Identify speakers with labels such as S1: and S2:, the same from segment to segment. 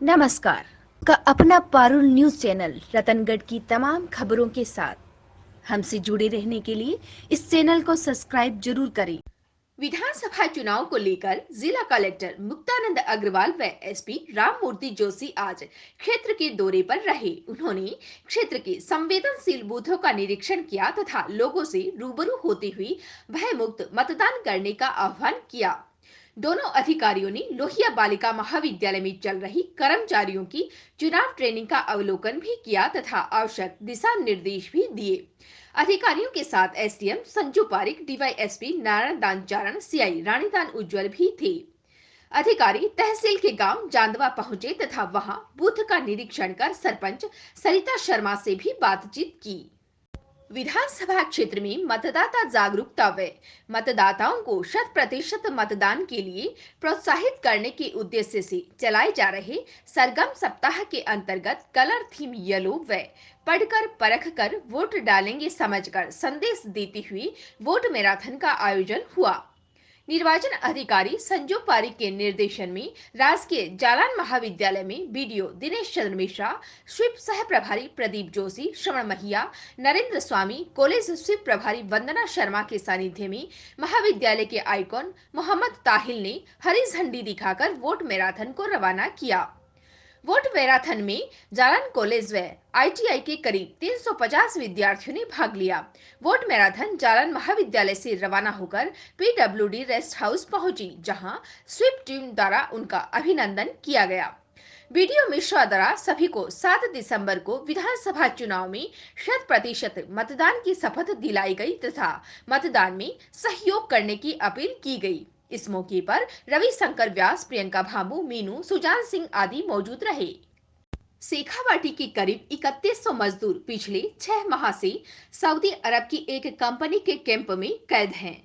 S1: नमस्कार का अपना पारुल न्यूज चैनल रतनगढ़ की तमाम खबरों के साथ हमसे जुड़े रहने के लिए इस चैनल को सब्सक्राइब जरूर करें।
S2: विधानसभा चुनाव को लेकर जिला कलेक्टर मुक्तानंद अग्रवाल व एसपी राममूर्ति जोशी आज क्षेत्र के दौरे पर रहे। उन्होंने क्षेत्र के संवेदनशील बूथों का निरीक्षण किया तथा लोगों से रूबरू होते हुए भयमुक्त मतदान करने का आह्वान किया। दोनों अधिकारियों ने लोहिया बालिका महाविद्यालय में चल रही कर्मचारियों की चुनाव ट्रेनिंग का अवलोकन भी किया तथा आवश्यक दिशा निर्देश भी दिए। अधिकारियों के साथ SDM Sanju Pareek, DYSP Narayan Dancharan, CI Ranidan Ujjwal भी थे। अधिकारी तहसील के गांव जांदवा पहुंचे तथा वहां बूथ का निरीक्षण कर सरपंच सरिता शर्मा से भी बातचीत की। विधानसभा क्षेत्र में मतदाता जागरूकता व मतदाताओं को 100% मतदान के लिए प्रोत्साहित करने के उद्देश्य से चलाए जा रहे सरगम सप्ताह के अंतर्गत कलर थीम येलो व पढ़कर परख कर वोट डालेंगे समझकर संदेश देते हुए वोट मैराथन का आयोजन हुआ। निर्वाचन अधिकारी संजू पारिक के निर्देशन में राजकीय जालान महाविद्यालय में बीडीओ दिनेश चंद्र मिश्रा, स्वीप सह प्रभारी प्रदीप जोशी, श्रवण महिया, नरेंद्र स्वामी, कॉलेज स्वीप प्रभारी वंदना शर्मा के सानिध्य में महाविद्यालय के आइकॉन मोहम्मद ताहिल ने हरी झंडी दिखाकर वोट मैराथन को रवाना किया। वोट मैराथन में जालान कॉलेज व आईटीआई के करीब 350 विद्यार्थियों ने भाग लिया। वोट मैराथन जालान महाविद्यालय से रवाना होकर पीडब्ल्यूडी रेस्ट हाउस पहुंची, जहां स्वीप टीम द्वारा उनका अभिनंदन किया गया। बीडीओ मिश्रा द्वारा सभी को 7 दिसंबर को विधानसभा चुनाव में 100% मतदान की शपथ दिलाई गई तथा मतदान में सहयोग करने की अपील की गई। इस मौके पर रविशंकर व्यास, प्रियंका भामू, मीनू, सुजान सिंह आदि मौजूद रहे। शेखावाटी के करीब 3100 मजदूर पिछले 6 माह से सऊदी अरब की एक कंपनी के कैंप में कैद हैं।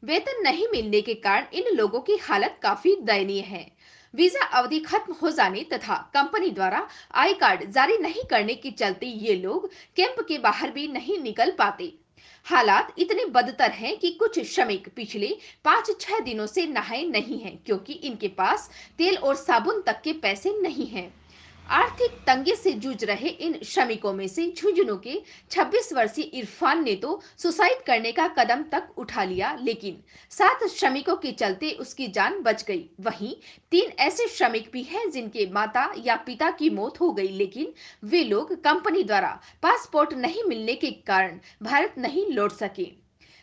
S2: वेतन नहीं मिलने के कारण इन लोगों की हालत काफी दयनीय है। वीजा अवधि खत्म हो जाने तथा कंपनी द्वारा आई कार्ड जारी नहीं करने के चलते ये लोग कैंप के बाहर भी नहीं निकल पाते। हालात इतने बदतर हैं कि कुछ श्रमिक पिछले 5-6 दिनों से नहाए नहीं हैं, क्योंकि इनके पास तेल और साबुन तक के पैसे नहीं हैं। आर्थिक तंगी से जूझ रहे इन श्रमिकों में से झुंझुनू के 26 वर्षीय इरफान ने तो सुसाइड करने का कदम तक उठा लिया, लेकिन 7 श्रमिकों के चलते उसकी जान बच गई। वहीं 3 ऐसे श्रमिक भी हैं जिनके माता या पिता की मौत हो गई, लेकिन वे लोग कंपनी द्वारा पासपोर्ट नहीं मिलने के कारण भारत नहीं लौट सके।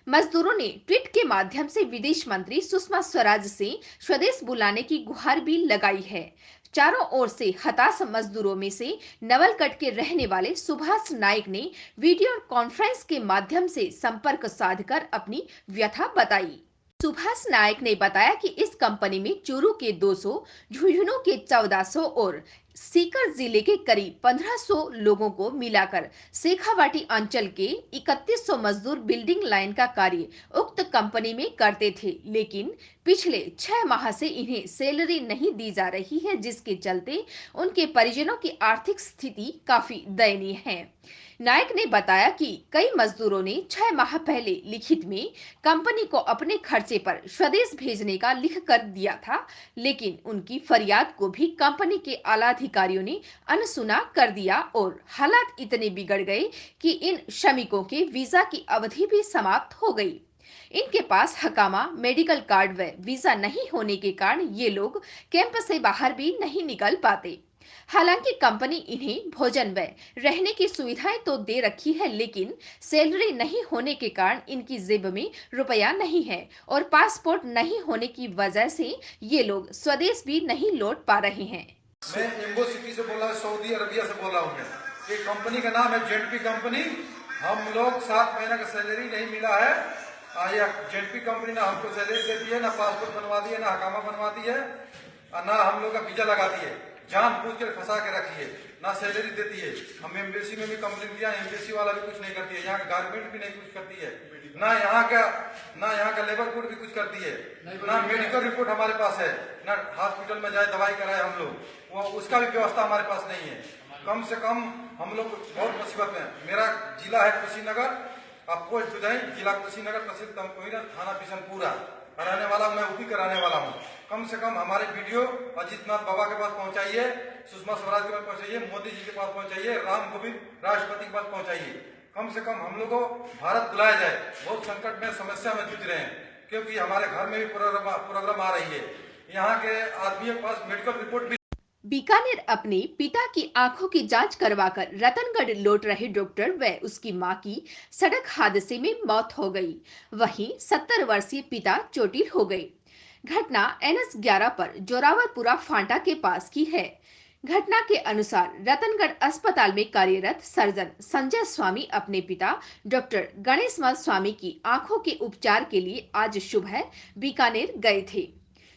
S2: मजदूरों ने ट्वीट के माध्यम से विदेश मंत्री सुषमा स्वराज से स्वदेश बुलाने की गुहार भी लगाई है। चारों ओर से हताश मजदूरों में से नवलगढ़ के रहने वाले सुभाष नायक ने वीडियो कॉन्फ्रेंस के माध्यम से संपर्क साधकर अपनी व्यथा बताई। सुभाष नायक ने बताया कि इस कंपनी में चूरू के 200, झुंझुनू के 1400 और सीकर जिले के करीब 1500 लोगों को मिलाकर शेखावाटी अंचल के 3100 मजदूर बिल्डिंग लाइन का कार्य उक्त कंपनी में करते थे, लेकिन पिछले 6 माह से इन्हें सैलरी नहीं दी जा रही है, जिसके चलते उनके परिजनों की आर्थिक स्थिति काफी दयनीय है। नायक ने बताया कि कई मजदूरों ने 6 माह पहले लिखित में कंपनी को अपने खर्चे पर स्वदेश भेजने का लिख कर दिया था, लेकिन उनकी फरियाद को भी कंपनी के आला अधिकारियों ने अनसुना कर दिया और हालात इतने बिगड़ गए कि इन श्रमिकों के वीजा की अवधि भी समाप्त हो गई। इनके पास हकामा, मेडिकल कार्ड व वीजा नहीं होने के कारण ये लोग कैंप से बाहर भी नहीं निकल पाते। हालांकि कंपनी इन्हें भोजन व रहने की सुविधाएं तो दे रखी है, लेकिन सैलरी नहीं होने के कारण इनकी जेब में रुपया नहीं है और पासपोर्ट नहीं होने की वजह से ये लोग स्वदेश भी नहीं लौट पा रहे हैं।
S3: मैं एम्बो सिटी से बोला, सऊदी अरबिया से बोला हूँ। ये कंपनी का नाम है जेडपी कंपनी। हम लोग 7 महीने का सैलरी नहीं मिला है। या जेडपी कंपनी ना हमको सैलरी देती है, ना पासपोर्ट बनवाती है, ना हकामा बनवाती है, ना हम लोग का वीजा लगाती है। जान पूछ कर फंसा के रखी है, ना सैलरी देती है। हम एम्बेसी में भी कंप्लेंट दिया, एम्बेसी वाला भी कुछ नहीं करती है। यहाँ का गारमेंट भी नहीं कुछ करती है, ना यहाँ का लेबर कोड भी कुछ करती है, ना मेडिकल रिपोर्ट हमारे पास है, ना हॉस्पिटल में जाए दवाई कराए हम लोग, वो उसका भी व्यवस्था हमारे पास नहीं है। कम से कम हम लोग बहुत मुसीबत में। मेरा जिला है कुशीनगर, आपको जिला कुशीनगर, तहसील तमकुहीरा, थाना बिशनपुरा रहने वाला मैं, ऊपी कराने वाला हूँ। कम से कम हमारे वीडियो अजीत नाथ बाबा के पास पहुंचाइए। सुषमा स्वराज के पास पहुंचाइए, मोदी जी के पास पहुंचाइए, राम गोविंद राष्ट्रपति के पास पहुंचाइए। कम से कम हम लोग को भारत बुलाया जाए। बहुत संकट में, समस्या में जूझ रहे हैं, क्योंकि हमारे घर में भी प्रोग्राम आ रही है। यहाँ के आदमियों के पास मेडिकल रिपोर्ट भी।
S2: बीकानेर अपने पिता की आंखों की जांच करवाकर रतनगढ़ लौट रहे डॉक्टर व उसकी मां की सड़क हादसे में मौत हो गई। वहीं 70 वर्षीय पिता चोटिल हो गए। घटना NH 11 पर जोरावरपुरा फांटा के पास की है। घटना के अनुसार रतनगढ़ अस्पताल में कार्यरत सर्जन संजय स्वामी अपने पिता डॉक्टर गणेशमल स्वामी की आंखों के उपचार के लिए आज सुबह बीकानेर गए थे।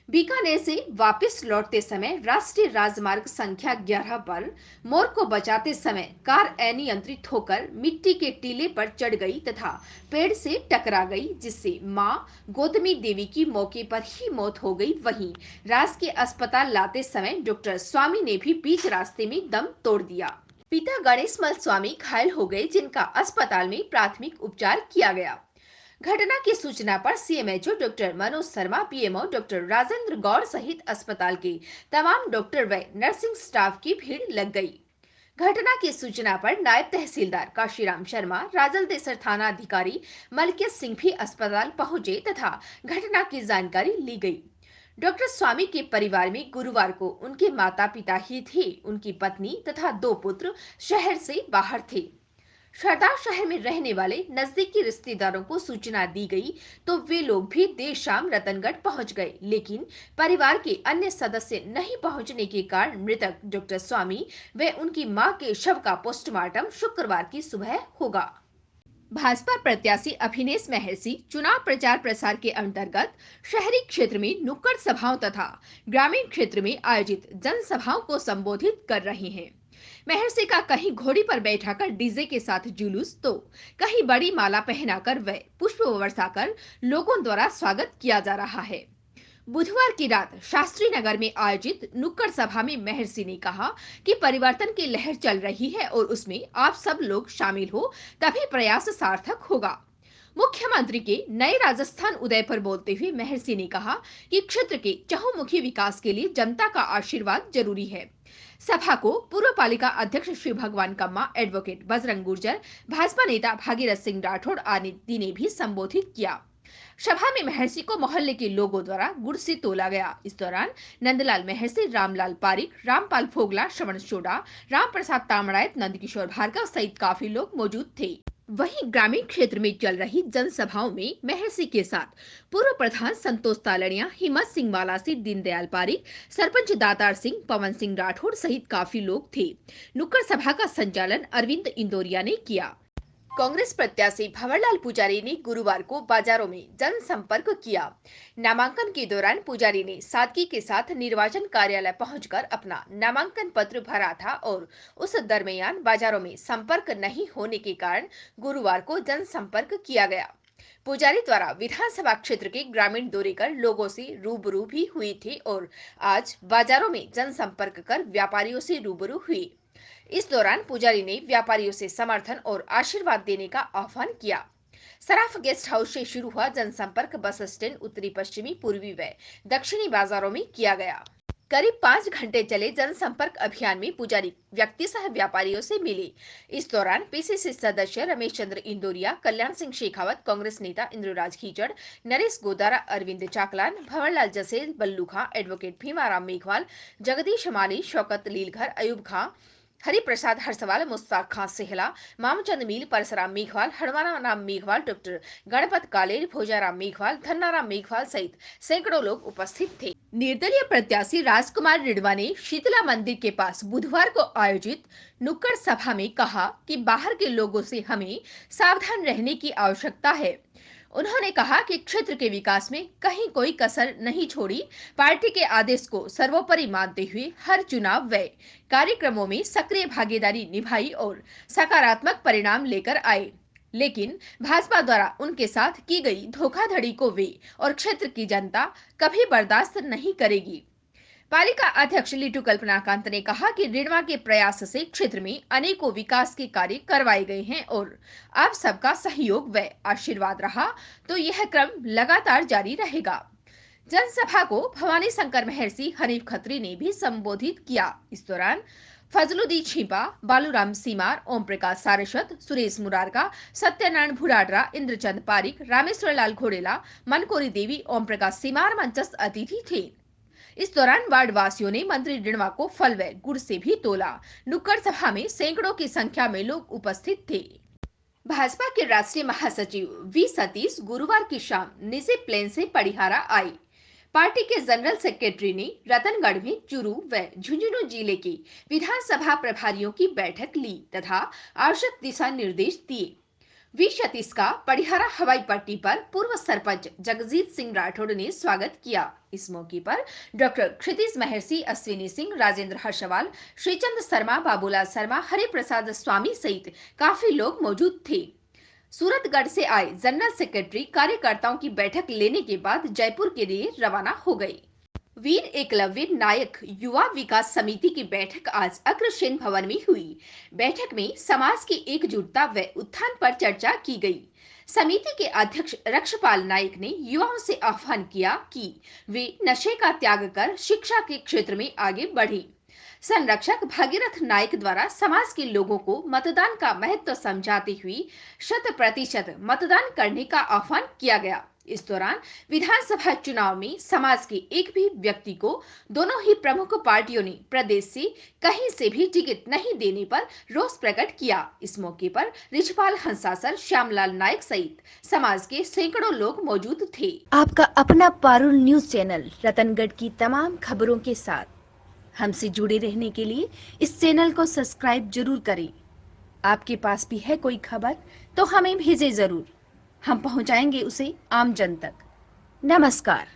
S2: बीकानेर से वापस लौटते समय राष्ट्रीय राजमार्ग संख्या 11 पर मोर को बचाते समय कार अनियंत्रित होकर मिट्टी के टीले पर चढ़ गई तथा पेड़ से टकरा गई, जिससे मां गौतमी देवी की मौके पर ही मौत हो गई। वहीं राजकीय अस्पताल लाते समय डॉक्टर स्वामी ने भी बीच रास्ते में दम तोड़ दिया। पिता गणेशमल स्वामी घायल हो गए, जिनका अस्पताल में प्राथमिक उपचार किया गया। घटना की सूचना पर CMHO doctor Manoj Sharma, PMO doctor Rajendra Gaur सहित अस्पताल के तमाम डॉक्टर व नर्सिंग स्टाफ की भीड़ लग गई। घटना की सूचना पर नायब तहसीलदार काशीराम शर्मा, राजलदेसर थाना अधिकारी मलकियत सिंह भी अस्पताल पहुंचे तथा घटना की जानकारी ली गई। डॉक्टर स्वामी के परिवार में गुरुवार को उनके माता पिता ही थे। उनकी पत्नी तथा 2 पुत्र शहर से बाहर थे। सरदार शहर में रहने वाले नजदीकी रिश्तेदारों को सूचना दी गई तो वे लोग भी देर शाम रतनगढ़ पहुंच गए, लेकिन परिवार के अन्य सदस्य नहीं पहुंचने के कारण मृतक डॉक्टर स्वामी व उनकी मां के शव का पोस्टमार्टम शुक्रवार की सुबह होगा। भाजपा प्रत्याशी अभिनेश महर्षि चुनाव प्रचार प्रसार के अंतर्गत शहरी क्षेत्र में नुक्कड़ सभाओं तथा ग्रामीण क्षेत्र में आयोजित जनसभाओं को संबोधित कर रहे हैं। महर्षि का कहीं घोड़ी पर बैठाकर डीजे के साथ जुलूस तो कहीं बड़ी माला पहनाकर व पुष्प वर्षा कर लोगों द्वारा स्वागत किया जा रहा है। बुधवार की रात शास्त्री नगर में आयोजित नुक्कड़ सभा में महर्षि ने कहा कि परिवर्तन की लहर चल रही है और उसमें आप सब लोग शामिल हो, तभी प्रयास सार्थक होगा। मुख्यमंत्री के नए राजस्थान उदय पर बोलते हुए महर्षि ने कहा कि क्षेत्र के चहुमुखी विकास के लिए जनता का आशीर्वाद जरूरी है। सभा को पूर्व पालिका अध्यक्ष श्री भगवान कम्मा, एडवोकेट बजरंग गुर्जर, भाजपा नेता भागीरथ सिंह राठौड़ आदि ने भी संबोधित किया। सभा में महर्षि को मोहल्ले के लोगों द्वारा गुड़ से तोला गया। इस दौरान नंदलाल महर्षि, रामलाल पारिक, रामपाल फोगला, श्रवण सोडा, राम प्रसाद तामड़ायत, नंदकिशोर भार्गव सहित काफी लोग मौजूद थे। वहीं ग्रामीण क्षेत्र में चल रही जनसभाओं में महर्षि के साथ पूर्व प्रधान संतोष तालड़िया, हिम्मत सिंह वालासी, दीनदयाल पारिक, सरपंच दातार सिंह, पवन सिंह राठौड़ सहित काफी लोग थे। नुक्कड़ सभा का संचालन अरविंद इंदौरिया ने किया। कांग्रेस प्रत्याशी भंवरलाल पुजारी ने गुरुवार को बाजारों में जनसंपर्क किया। नामांकन के दौरान पुजारी ने सादगी के साथ निर्वाचन कार्यालय पहुंचकर अपना नामांकन पत्र भरा था और उस दरमियान बाजारों में संपर्क नहीं होने के कारण गुरुवार को जनसंपर्क किया गया। पुजारी द्वारा विधानसभा क्षेत्र के ग्रामीण दौरे कर लोगों से रूबरू भी हुए थे और आज बाजारों में जनसंपर्क कर व्यापारियों से रूबरू हुए। इस दौरान पुजारी ने व्यापारियों से समर्थन और आशीर्वाद देने का आह्वान किया। सराफ गेस्ट हाउस से शुरू हुआ जनसंपर्क बस स्टैंड, उत्तरी पश्चिमी, पूर्वी व दक्षिणी बाजारों में किया गया। करीब 5 घंटे चले जनसंपर्क अभियान में पुजारी व्यक्ति सह व्यापारियों से मिले। इस दौरान PCC सदस्य रमेश चंद्र इंदौरिया, कल्याण सिंह शेखावत, कांग्रेस नेता इंद्रराज खीचड़, नरेश गोदारा, अरविंद चाकलान, भंवरलाल जसेल, बल्लू खां, एडवोकेट भीमाराम मेघवाल, जगदीश माली, शौकत लीलघर, अयूब खां, हरिप्रसाद हरसवाल, मुस्ताक खां सेहला, मामचंद मील, परसराम मेघवाल, हनुमानाराम मेघवाल, डॉक्टर गणपत कालेर, भोजाराम मेघवाल, धन्नाराम मेघवाल सहित सैकड़ों लोग उपस्थित थे। निर्दलीय प्रत्याशी राजकुमार रिडवा ने शीतला मंदिर के पास बुधवार को आयोजित नुक्कड़ सभा में कहा कि बाहर के लोगों से हमें सावधान रहने की आवश्यकता है। उन्होंने कहा कि क्षेत्र के विकास में कहीं कोई कसर नहीं छोड़ी। पार्टी के आदेश को सर्वोपरि मानते हुए हर चुनाव व कार्यक्रमों में सक्रिय भागीदारी निभाई और सकारात्मक परिणाम लेकर आए, लेकिन भाजपा द्वारा उनके साथ की गई धोखाधड़ी को वे और क्षेत्र की जनता कभी बर्दाश्त नहीं करेगी। पालिका अध्यक्ष लीटू कल्पनाकांत ने कहा कि रिडवा के प्रयास से क्षेत्र में अनेकों विकास के कार्य करवाए गए हैं और आप सबका सहयोग व आशीर्वाद रहा तो यह क्रम लगातार जारी रहेगा। जनसभा को भवानी शंकर महर्षि हनीफ खत्री ने भी संबोधित किया। इस दौरान फजलुद्दीन छिपा, बालूराम सीमार, ओम प्रकाश सारस्वत, सुरेश मुरारका, सत्यनारायण भुराडरा, इंद्रचंद पारिक, रामेश्वर लाल घोडेला, मनकोरी देवी, ओम प्रकाश सीमार मंचस्थ अतिथि थे। इस दौरान वार्ड वासियों ने मंत्री डिणवा को फल व गुड़ से भी तोला। नुक्कड़ सभा में सैकड़ों की संख्या में लोग उपस्थित थे। भाजपा के राष्ट्रीय महासचिव वी सतीश गुरुवार की शाम निजी प्लेन से पड़िहारा आए। पार्टी के जनरल सेक्रेटरी ने रतनगढ़ में चुरू व झुंझुनू जिले के विधानसभा प्रभारियों की बैठक ली तथा आवश्यक दिशा निर्देश दिए। वी सतीश का पड़िहारा हवाई पट्टी पर पूर्व सरपंच जगजीत सिंह राठौड़ ने स्वागत किया। इस मौके पर डॉक्टर क्षितिज महर्षि, अश्विनी सिंह, राजेंद्र हर्षवाल, श्रीचंद शर्मा, बाबूलाल शर्मा, हरिप्रसाद स्वामी सहित काफी लोग मौजूद थे। सूरतगढ़ से आए जनरल सेक्रेटरी कार्यकर्ताओं की बैठक लेने के बाद जयपुर के लिए रवाना हो गए। वीर एकलव्य नायक युवा विकास समिति की बैठक आज अग्रसेन भवन में हुई। बैठक में समाज की एकजुटता व उत्थान पर चर्चा की गई। समिति के अध्यक्ष रक्षपाल नायक ने युवाओं से आह्वान किया कि वे नशे का त्याग कर शिक्षा के क्षेत्र में आगे बढ़े। संरक्षक भागीरथ नायक द्वारा समाज के लोगों को मतदान का महत्व समझाते हुए 100% मतदान करने का आह्वान किया गया। इस दौरान विधानसभा चुनाव में समाज के एक भी व्यक्ति को दोनों ही प्रमुख पार्टियों ने प्रदेश से कहीं से भी टिकट नहीं देने पर रोष प्रकट किया। इस मौके पर रिछपाल हंसासर, श्यामलाल नायक सहित समाज के सैकड़ों लोग मौजूद थे।
S1: आपका अपना पारुल न्यूज चैनल रतनगढ़ की तमाम खबरों के साथ हमसे जुड़े रहने के लिए इस चैनल को सब्सक्राइब जरूर करें। आपके पास भी है कोई खबर तो हमें भेजें जरूर, हम पहुंचाएंगे उसे आम जन तक। नमस्कार।